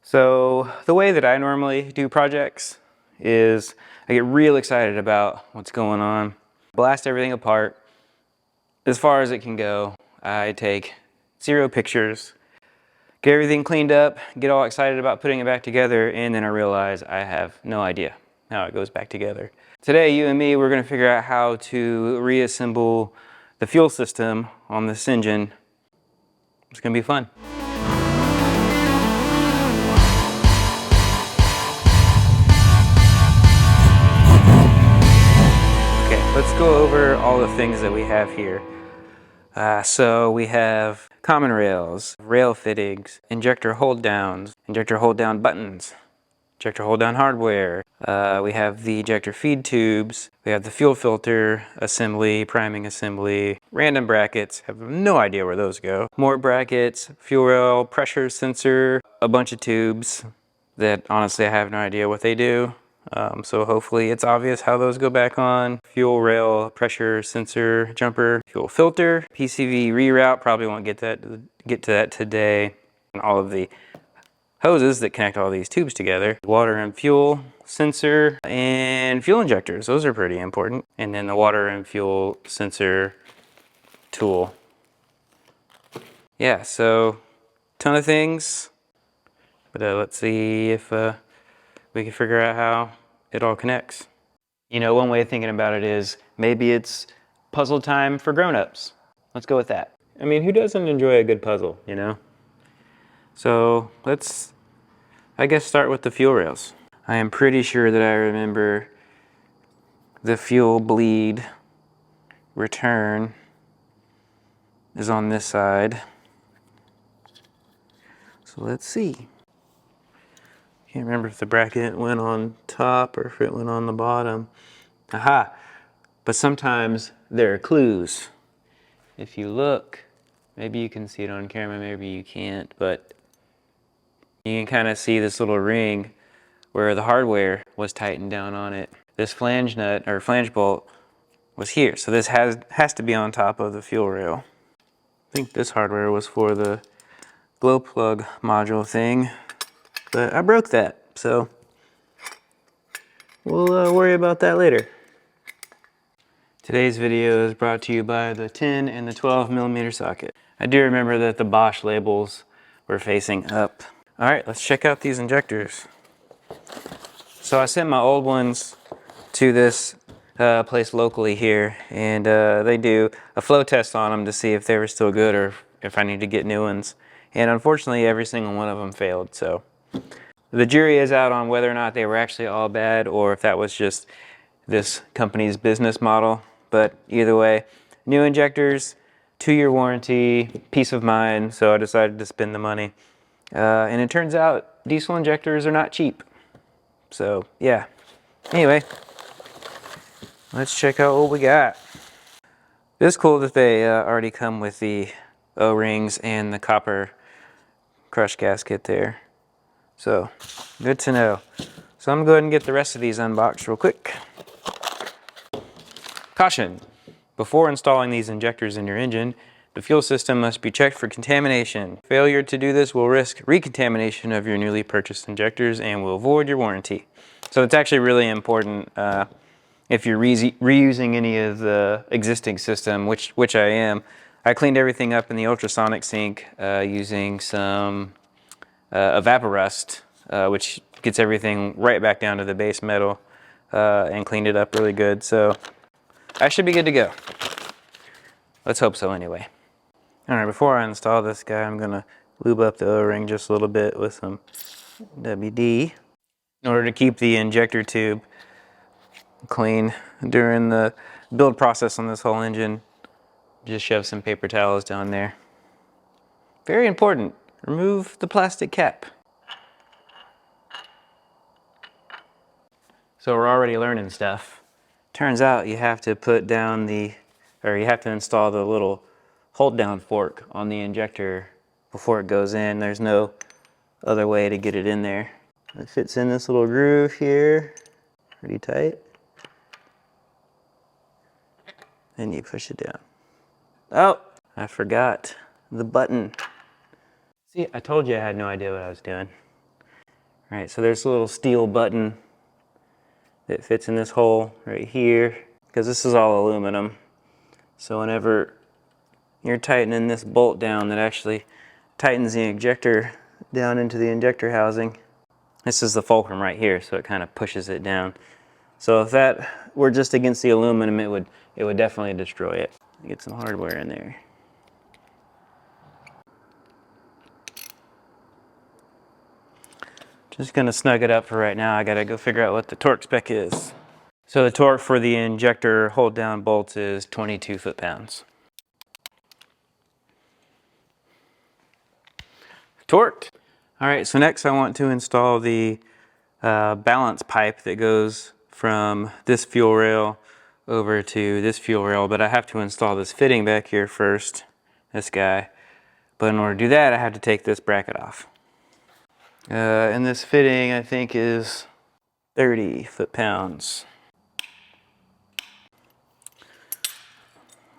So the way that I normally do projects is I get real excited about what's going on, blast everything apart as far as it can go. I take 0 pictures, get everything cleaned up, get all excited about putting it back together, and then I realize I have no idea how it goes back together. Today, you and me, we're gonna figure out how to reassemble the fuel system on this engine. It's gonna be fun. Okay, let's go over all the things that we have here. So we have common rails, rail fittings, injector hold downs, injector hold down buttons, injector hold down hardware. We have the injector feed tubes. We have the fuel filter assembly, priming assembly, random brackets. Have no idea where those go. More brackets, fuel rail, pressure sensor, a bunch of tubes that honestly I have no idea what they do. So hopefully it's obvious how those go back on. Fuel rail, pressure sensor, jumper, fuel filter, PCV reroute, probably won't get to that today. And all of the hoses that connect all these tubes together. Water and fuel sensor and fuel injectors, those are pretty important. And then the water and fuel sensor tool. Yeah, so ton of things. But let's see if we can figure out how it all connects. You know, one way of thinking about it is maybe it's puzzle time for grown-ups. Let's go with that. I mean, who doesn't enjoy a good puzzle, you know? So let's, I guess, start with the fuel rails. I am pretty sure that I remember the fuel bleed return is on this side. So let's see. Can't remember if the bracket went on top or if it went on the bottom. Aha! But sometimes there are clues. If you look, maybe you can see it on camera, maybe you can't, but you can kind of see this little ring where the hardware was tightened down on it. This flange nut or flange bolt was here, so this has to be on top of the fuel rail. I think this hardware was for the glow plug module thing, but I broke that, so we'll worry about that later. Today's video is brought to you by the 10 and the 12mm socket. I do remember that the Bosch labels were facing up. All right, let's check out these injectors. So I sent my old ones to this place locally here, and they do a flow test on them to see if they were still good or if I need to get new ones. And unfortunately, every single one of them failed, so the jury is out on whether or not they were actually all bad or if that was just this company's business model. But either way, new injectors, 2-year warranty, peace of mind, so I decided to spend the money. And it turns out diesel injectors are not cheap. So yeah, anyway, let's check out what we got. It's cool that they already come with the O-rings and the copper crush gasket there. So good to know. So I'm going to go ahead and get the rest of these unboxed real quick. Caution! Before installing these injectors in your engine, the fuel system must be checked for contamination. Failure to do this will risk recontamination of your newly purchased injectors and will void your warranty. So it's actually really important if you're reusing any of the existing system, which I am. I cleaned everything up in the ultrasonic sink using some evaporust, which gets everything right back down to the base metal and cleaned it up really good. So I should be good to go. Let's hope so anyway. All right, before I install this guy, I'm gonna lube up the O-ring just a little bit with some WD in order to keep the injector tube clean during the build process on this whole engine. Just shove some paper towels down there. Very important, remove the plastic cap. So we're already learning stuff. Turns out you have to put down you have to install the little hold down fork on the injector before it goes in. There's no other way to get it in there. It fits in this little groove here, pretty tight. And you push it down. Oh, I forgot the button. See, I told you I had no idea what I was doing. All right, so there's a little steel button that fits in this hole right here, because this is all aluminum. So whenever you're tightening this bolt down, that actually tightens the injector down into the injector housing. This is the fulcrum right here, so it kind of pushes it down. So if that were just against the aluminum, it would definitely destroy it. Get some hardware in there. Just gonna snug it up for right now. I gotta go figure out what the torque spec is. So the torque for the injector hold down bolts is 22 foot-pounds. Torqued. All right, so next I want to install the balance pipe that goes from this fuel rail over to this fuel rail, but I have to install this fitting back here first, this guy. But in order to do that, I have to take this bracket off. And this fitting, I think, is 30 foot-pounds.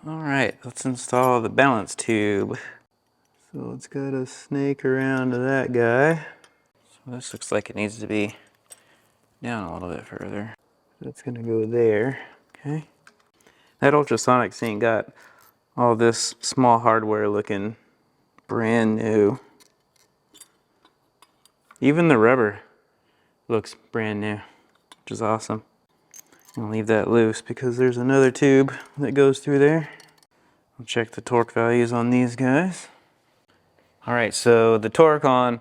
All right, let's install the balance tube. So it's got to snake around to that guy. So this looks like it needs to be down a little bit further. That's gonna go there, okay? That ultrasonic sink got all this small hardware looking brand new. Even the rubber looks brand new, which is awesome. I'm gonna leave that loose because there's another tube that goes through there. I'll check the torque values on these guys. All right, so the torque on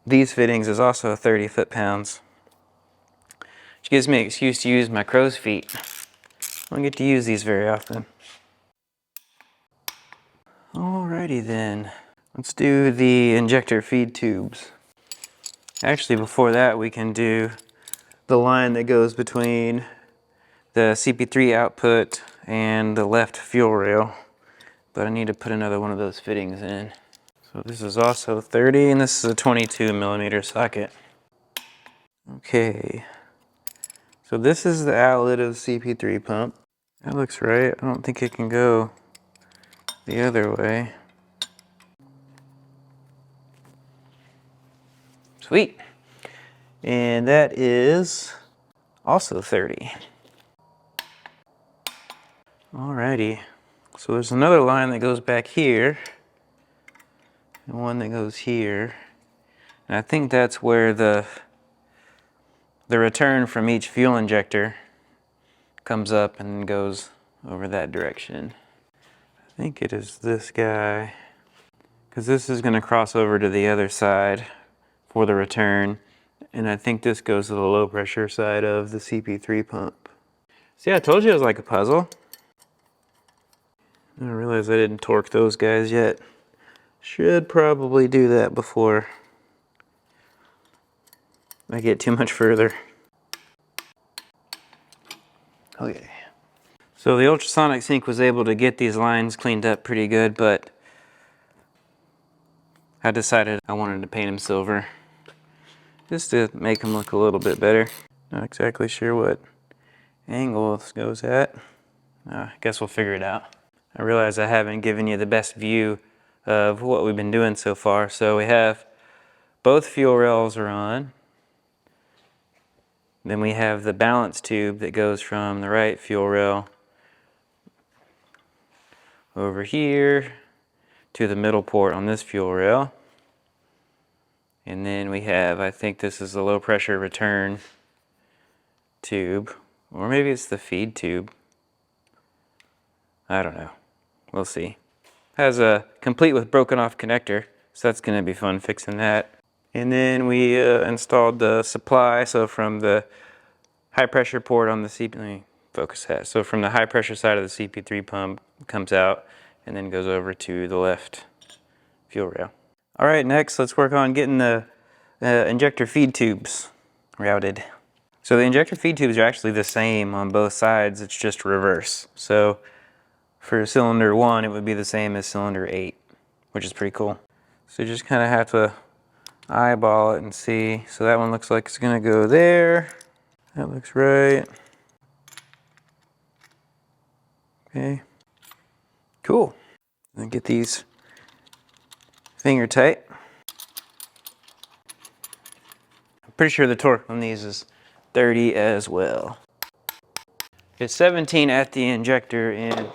these fittings is also 30 foot-pounds, which gives me an excuse to use my crow's feet. I don't get to use these very often. Alrighty then, let's do the injector feed tubes. Actually, before that, we can do the line that goes between the CP3 output and the left fuel rail, but I need to put another one of those fittings in. So this is also 30, and this is a 22mm socket. Okay, so this is the outlet of the CP3 pump. That looks right. I don't think it can go the other way. Sweet. And that is also 30. Alrighty. So there's another line that goes back here and one that goes here. And I think that's where the return from each fuel injector comes up and goes over that direction. I think it is this guy, because this is going to cross over to the other side for the return. And I think this goes to the low pressure side of the CP3 pump. See, I told you it was like a puzzle. I realized I didn't torque those guys yet. Should probably do that before I get too much further. Okay. So the ultrasonic sink was able to get these lines cleaned up pretty good, but I decided I wanted to paint them silver just to make them look a little bit better. Not exactly sure what angle this goes at. I guess we'll figure it out. I realize I haven't given you the best view of what we've been doing so far. So we have both fuel rails are on. Then we have the balance tube that goes from the right fuel rail over here to the middle port on this fuel rail. And then we have, I think this is the low pressure return tube, or maybe it's the feed tube. I don't know. We'll see. Has a complete with broken off connector, so that's going to be fun fixing that. And then we installed the supply, so from the high pressure port on the CP, let me focus that. So from the high pressure side of the CP3 pump comes out and then goes over to the left fuel rail. All right, next let's work on getting the injector feed tubes routed. So the injector feed tubes are actually the same on both sides, it's just reverse. So for cylinder 1, it would be the same as cylinder 8, which is pretty cool. So you just kind of have to eyeball it and see. So that one looks like it's gonna go there. That looks right. Okay, cool. Then get these finger tight. Pretty sure the torque on these is 30 as well. It's 17 at the injector and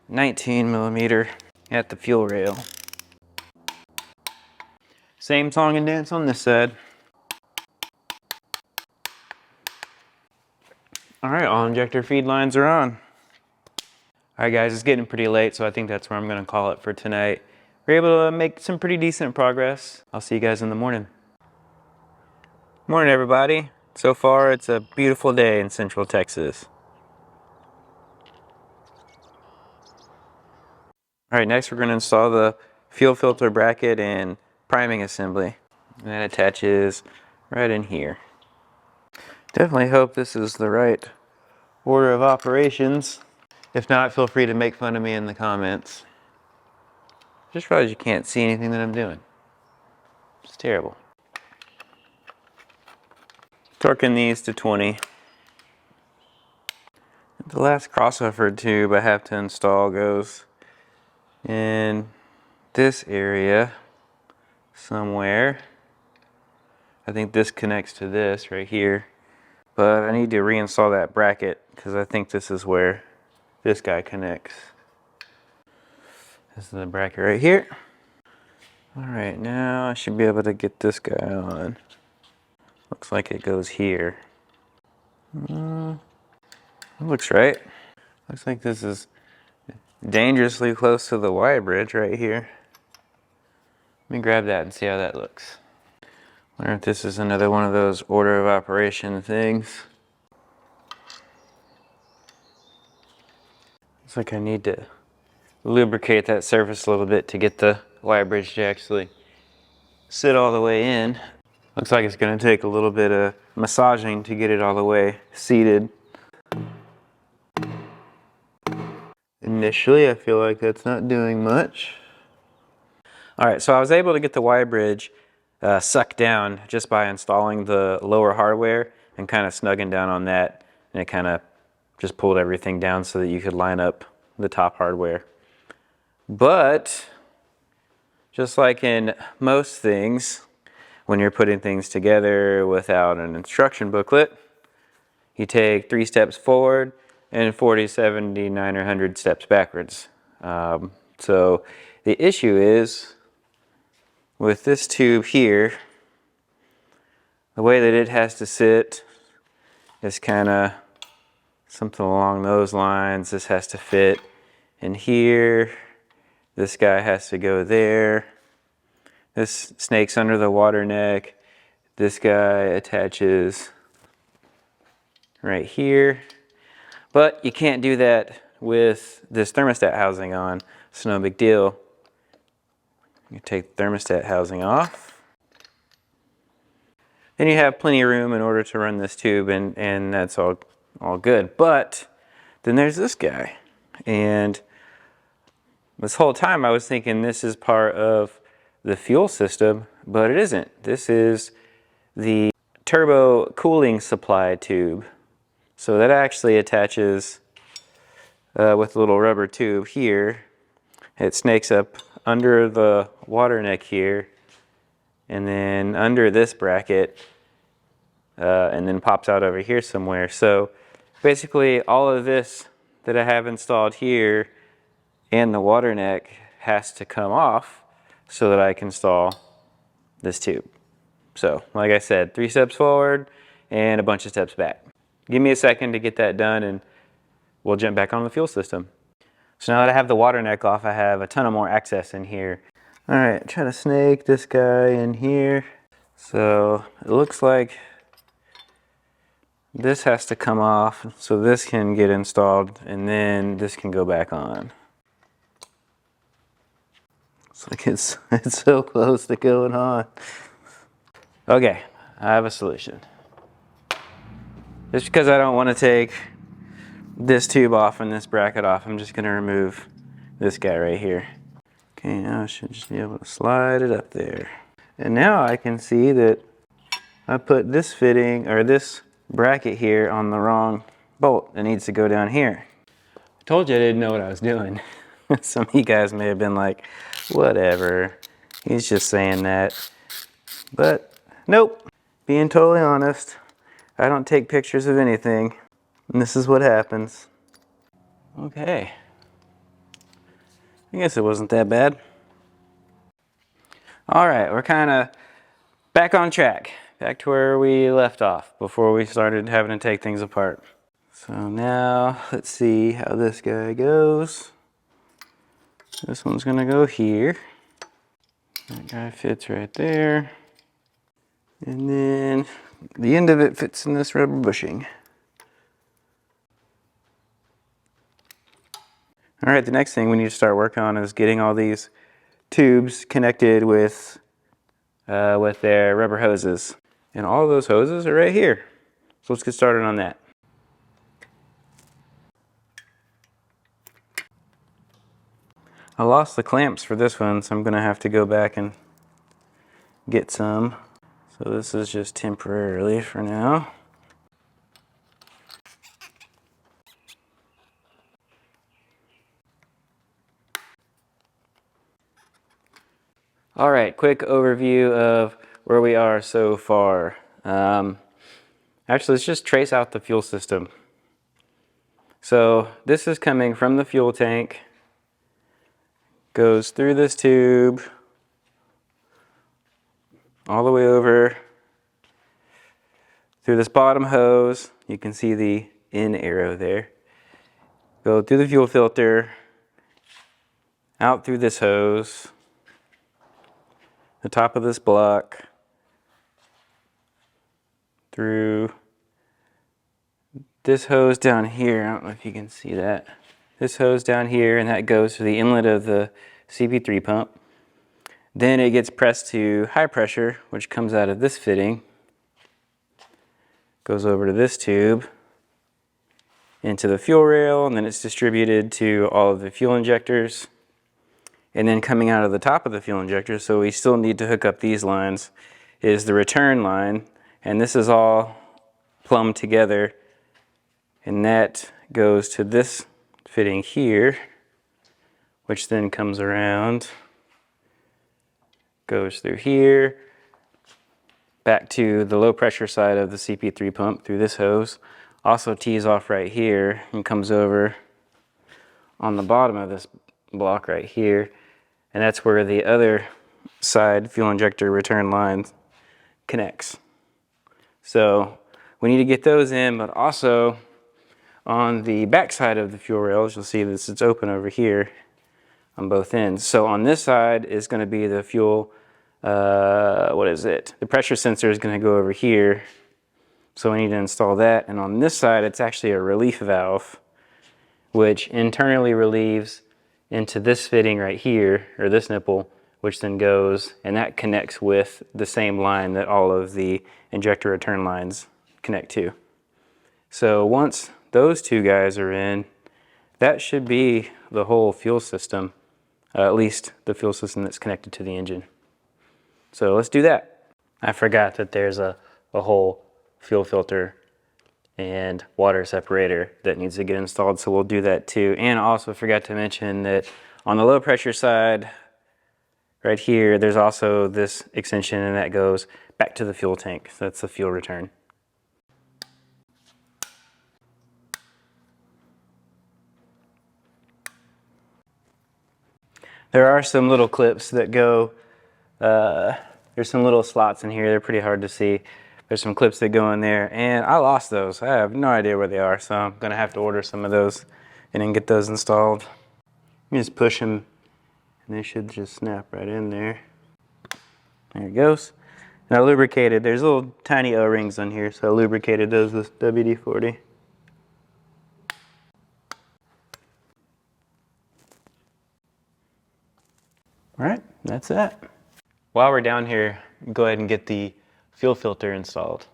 19 millimeter at the fuel rail. Same song and dance on this side. All right, all injector feed lines are on. All right guys, it's getting pretty late, so I think that's where I'm gonna call it for tonight. We're able to make some pretty decent progress. I'll see you guys in the morning. Morning everybody. So far it's a beautiful day in Central Texas. All right, next we're gonna install the fuel filter bracket and priming assembly. And that attaches right in here. Definitely hope this is the right order of operations. If not, feel free to make fun of me in the comments. Just realized you can't see anything that I'm doing. It's terrible. Torquing these to 20. The last crossover tube I have to install goes in this area somewhere. I think this connects to this right here. But I need to reinstall that bracket because I think this is where this guy connects. This is the bracket right here. All right, now I should be able to get this guy on. Looks like it goes here. It looks right. Looks like this is dangerously close to the Y bridge right here. Let me grab that and see how that looks. Wonder if this is another one of those order of operation things. Looks like I need to lubricate that surface a little bit to get the Y bridge to actually sit all the way in. Looks like it's going to take a little bit of massaging to get it all the way seated. Initially, I feel like that's not doing much. All right, so I was able to get the Y bridge sucked down just by installing the lower hardware and kind of snugging down on that, and it kind of just pulled everything down so that you could line up the top hardware. But just like in most things, when you're putting things together without an instruction booklet, you take 3 steps forward and 40, 70, 90, or 100 steps backwards. So the issue is with this tube here, the way that it has to sit is kind of something along those lines. This has to fit in here. This guy has to go there. This snakes under the water neck. This guy attaches right here. But you can't do that with this thermostat housing on. It's no big deal. You take the thermostat housing off. Then you have plenty of room in order to run this tube, and that's all good. But then there's this guy. And this whole time I was thinking this is part of the fuel system, but it isn't. This is the turbo cooling supply tube. So that actually attaches with a little rubber tube here. It snakes up under the water neck here, and then under this bracket, and then pops out over here somewhere. So basically all of this that I have installed here and the water neck has to come off so that I can install this tube. So like I said, 3 steps forward and a bunch of steps back. Give me a second to get that done and we'll jump back on the fuel system. So now that I have the water neck off, I have a ton of more access in here. All right, try to snake this guy in here. So it looks like this has to come off so this can get installed and then this can go back on. It's like it's so close to going on. Okay, I have a solution. Just because I don't want to take this tube off and this bracket off, I'm just going to remove this guy right here. Okay, now I should just be able to slide it up there. And now I can see that I put this fitting, or this bracket here, on the wrong bolt. It needs to go down here. I told you I didn't know what I was doing. Some of you guys may have been like, whatever, he's just saying that. But nope, being totally honest, I don't take pictures of anything, and this is what happens. Okay. I guess it wasn't that bad. All right, we're kind of back on track. Back to where we left off before we started having to take things apart. So now, let's see how this guy goes. This one's gonna go here. That guy fits right there. And then the end of it fits in this rubber bushing. All right, the next thing we need to start working on is getting all these tubes connected with their rubber hoses. And all of those hoses are right here. So let's get started on that. I lost the clamps for this one, so I'm gonna have to go back and get some. So this is just temporarily for now. All right, quick overview of where we are so far. Actually, let's just trace out the fuel system. So this is coming from the fuel tank, goes through this tube, all the way over through this bottom hose. You can see the in arrow there. Go through the fuel filter, out through this hose, the top of this block, through this hose down here. I don't know if you can see that. This hose down here, and that goes to the inlet of the CP3 pump. Then it gets pressed to high pressure, which comes out of this fitting, goes over to this tube, into the fuel rail, and then it's distributed to all of the fuel injectors. And then coming out of the top of the fuel injector, so we still need to hook up these lines, is the return line. And this is all plumbed together, and that goes to this fitting here, which then comes around, goes through here, back to the low pressure side of the CP3 pump through this hose. Also tees off right here and comes over on the bottom of this block right here. And that's where the other side fuel injector return line connects. So we need to get those in, but also on the back side of the fuel rails, you'll see this, it's open over here on both ends. So on this side is going to be the fuel, the pressure sensor is going to go over here. So we need to install that. And on this side, it's actually a relief valve, which internally relieves into this fitting right here, or this nipple, which then goes, and that connects with the same line that all of the injector return lines connect to. So once those two guys are in, that should be the whole fuel system, at least the fuel system that's connected to the engine. So let's do that. I forgot that there's a whole fuel filter and water separator that needs to get installed, so we'll do that too. And I also forgot to mention that on the low pressure side, right here, there's also this extension, and that goes back to the fuel tank. So that's the fuel return. There are some little clips that go, there's some little slots in here. They're pretty hard to see. There's some clips that go in there, and I lost those. I have no idea where they are, so I'm gonna have to order some of those and then get those installed. You just push them, and they should just snap right in there. There it goes. And I lubricated, there's little tiny O-rings on here, so I lubricated those with WD-40. All right, that's that. While we're down here, go ahead and get the fuel filter installed.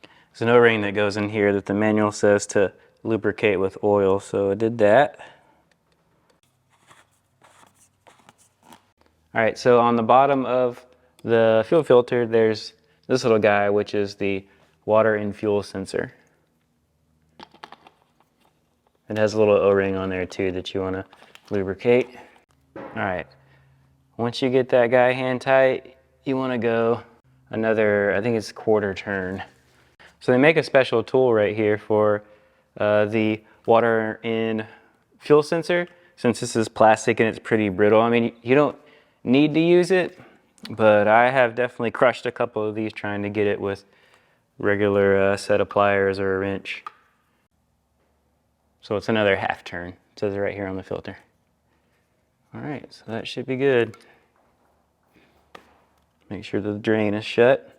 There's an O-ring that goes in here that the manual says to lubricate with oil, so I did that. All right, so on the bottom of the fuel filter, there's this little guy, which is the water and fuel sensor. It has a little O-ring on there too that you want to lubricate. All right, once you get that guy hand tight, you want to go another, I think it's quarter turn. So they make a special tool right here for the water in fuel sensor. Since this is plastic and it's pretty brittle, I mean, you don't need to use it, but I have definitely crushed a couple of these trying to get it with regular set of pliers or a wrench. So it's another half turn. It says it right here on the filter. All right, so that should be good. Make sure the drain is shut.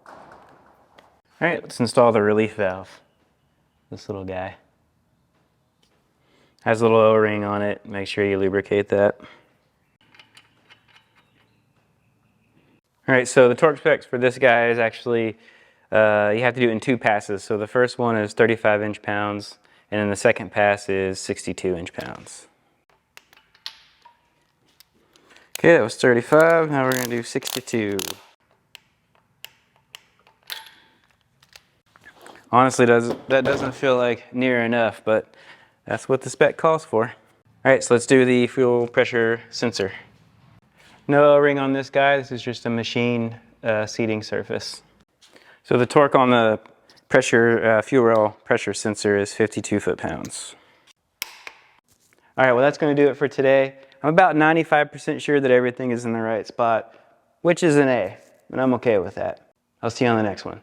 All right, let's install the relief valve. This little guy. Has a little O-ring on it. Make sure you lubricate that. All right, so the torque specs for this guy is actually, you have to do it in 2 passes. So the first one is 35 inch-pounds, and then the second pass is 62 inch-pounds. Okay, that was 35. Now we're gonna do 62. Honestly, that doesn't feel like near enough, but that's what the spec calls for. All right, so let's do the fuel pressure sensor. No O-ring on this guy. This is just a machine seating surface. So the torque on the pressure fuel rail pressure sensor is 52 foot-pounds. All right, well that's going to do it for today. I'm about 95% sure that everything is in the right spot, which is an A, and I'm okay with that. I'll see you on the next one.